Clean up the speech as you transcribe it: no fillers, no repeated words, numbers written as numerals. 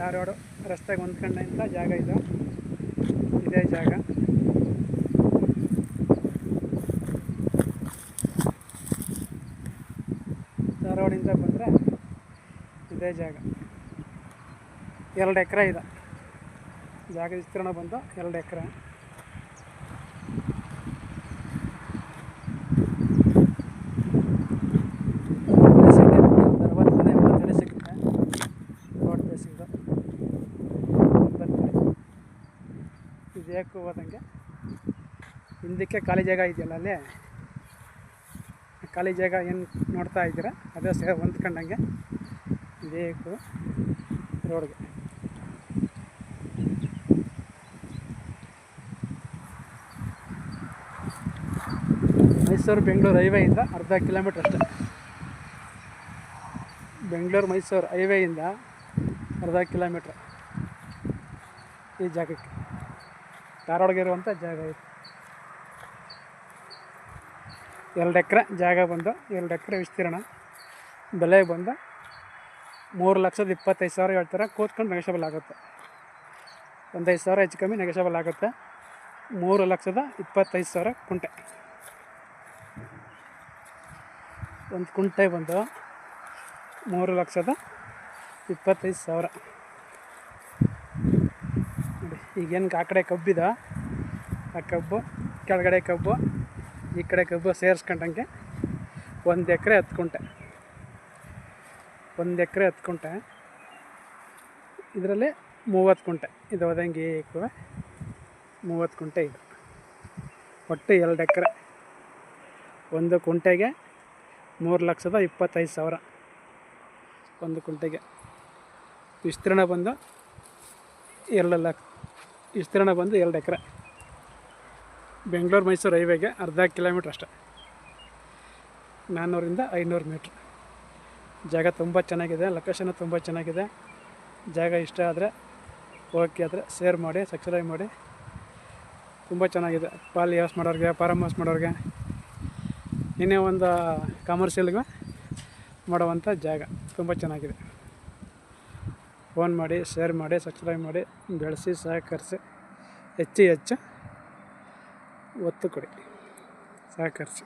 ಧಾರವಾಡ ರಸ್ತೆಗೆ ಹೊಂದ್ಕೊಂಡಂಥ ಜಾಗ ಇದು. ಇದೇ ಜಾಗ. ಧಾರವಾಡಿಂದ ಬಂದರೆ ಇದೇ ಜಾಗ. 2 ಎಕರೆ ಇದೆ ಜಾಗ. ವಿಸ್ತೀರ್ಣ ಬಂದು 2 ಎಕರೆ. ಸಿಗುತ್ತೆ ರೋಡ್ ಬೇಸಿಂದು. ಇದೇಕು ಹೋದಂಗೆ ಹಿಂದಕ್ಕೆ ಖಾಲಿ ಜಾಗ ಇದೆಯಲ್ಲ, ಅಲ್ಲಿ ಖಾಲಿ ಜಾಗ ಏನು ನೋಡ್ತಾ ಇದ್ದೀರಾ, ಅದೇ ಹೊಂದ್ಕೊಂಡಂಗೆ ಬೇಕು ರೋಡ್ಗೆ. ಮೈಸೂರು ಬೆಂಗಳೂರು ಹೈವೇಯಿಂದ ಅರ್ಧ ಕಿಲೋಮೀಟ್ರ್ ಅಷ್ಟೇ. ಬೆಂಗಳೂರು ಮೈಸೂರು ಹೈವೇಯಿಂದ ಅರ್ಧ ಕಿಲೋಮೀಟ್ರ್ ಈ ಜಾಗಕ್ಕೆ. ಧಾರವಾಡಗೆ ಇರುವಂಥ ಜಾಗ ಇದು. 2 ಎಕರೆ ಜಾಗ ಬಂದು 2 ಎಕರೆ ವಿಸ್ತೀರ್ಣ. ಬೆಲೆ ಬಂದು 3,25,000 ಹೇಳ್ತಾರೆ. ಕೂತ್ಕೊಂಡು ನೆಗೋಷಿಯಬಲ್ ಆಗುತ್ತೆ. ಒಂದು 5,000 ಹೆಚ್ಚು ಕಮ್ಮಿ ನೆಗೋಷಿಯಬಲ್ ಆಗುತ್ತೆ. 3,25,000 ಕುಂಟೆ. ಒಂದು ಕುಂಟೆ ಬಂದು 3,25,000. ನೋಡಿ, ಈಗೇನು ಆ ಕಡೆ ಕಬ್ಬಿದ, ಆ ಕಬ್ಬು, ಕೆಳಗಡೆ ಕಬ್ಬು, ಈ ಕಡೆ ಕಬ್ಬು ಸೇರಿಸ್ಕೊಂಡಂಗೆ 1 ಎಕರೆ 10 ಕುಂಟೆ. 1 ಎಕರೆ 10 ಕುಂಟೆ. ಇದರಲ್ಲಿ 30 ಕುಂಟೆ ಇದು ಹೋದಂಗೆ 30 ಕುಂಟೆ ಇದು. ಒಟ್ಟು 2 ಎಕರೆ. 1 ಕುಂಟೆಗೆ 3,25,000. 1 ಕುಂಟೆಗೆ. ವಿಸ್ತೀರ್ಣ ಬಂದು 2 ಎಕರೆ. ಬೆಂಗಳೂರು ಮೈಸೂರು ಹೈವೇಗೆ ಅರ್ಧ ಕಿಲೋಮೀಟ್ರ್ ಅಷ್ಟೇ. 400ರಿಂದ 500 ಮೀಟ್ರ್. ಜಾಗ ತುಂಬ ಚೆನ್ನಾಗಿದೆ. ಲೊಕೇಶನ್ನು ತುಂಬ ಚೆನ್ನಾಗಿದೆ. ಜಾಗ ಇಷ್ಟ ಆದರೆ ಓಕೆ ಆದರೆ ಶೇರ್ ಮಾಡಿ, ಸಬ್ಸ್ಕ್ರೈಬ್ ಮಾಡಿ. ತುಂಬ ಚೆನ್ನಾಗಿದೆ. ಪಾಲಿ ಹೌಸ್ ಮಾಡೋರಿಗೆ, ಫಾರಮ್ ಹೌಸ್ ಮಾಡೋರಿಗೆ, ಇನ್ನೇ ಒಂದು ಕಮರ್ಷಿಯಲ್ಗೆ ಮಾಡುವಂಥ ಜಾಗ ತುಂಬ ಚೆನ್ನಾಗಿದೆ. ಫೋನ್ ಮಾಡಿ, ಶೇರ್ ಮಾಡಿ, ಸಬ್ಸ್ಕ್ರೈಬ್ ಮಾಡಿ, ಬೆಳೆಸಿ, ಸಹಕರಿಸಿ. ಹೆಚ್ಚು ಒತ್ತು ಕೊಡಿ, ಸಹಕರಿಸಿ.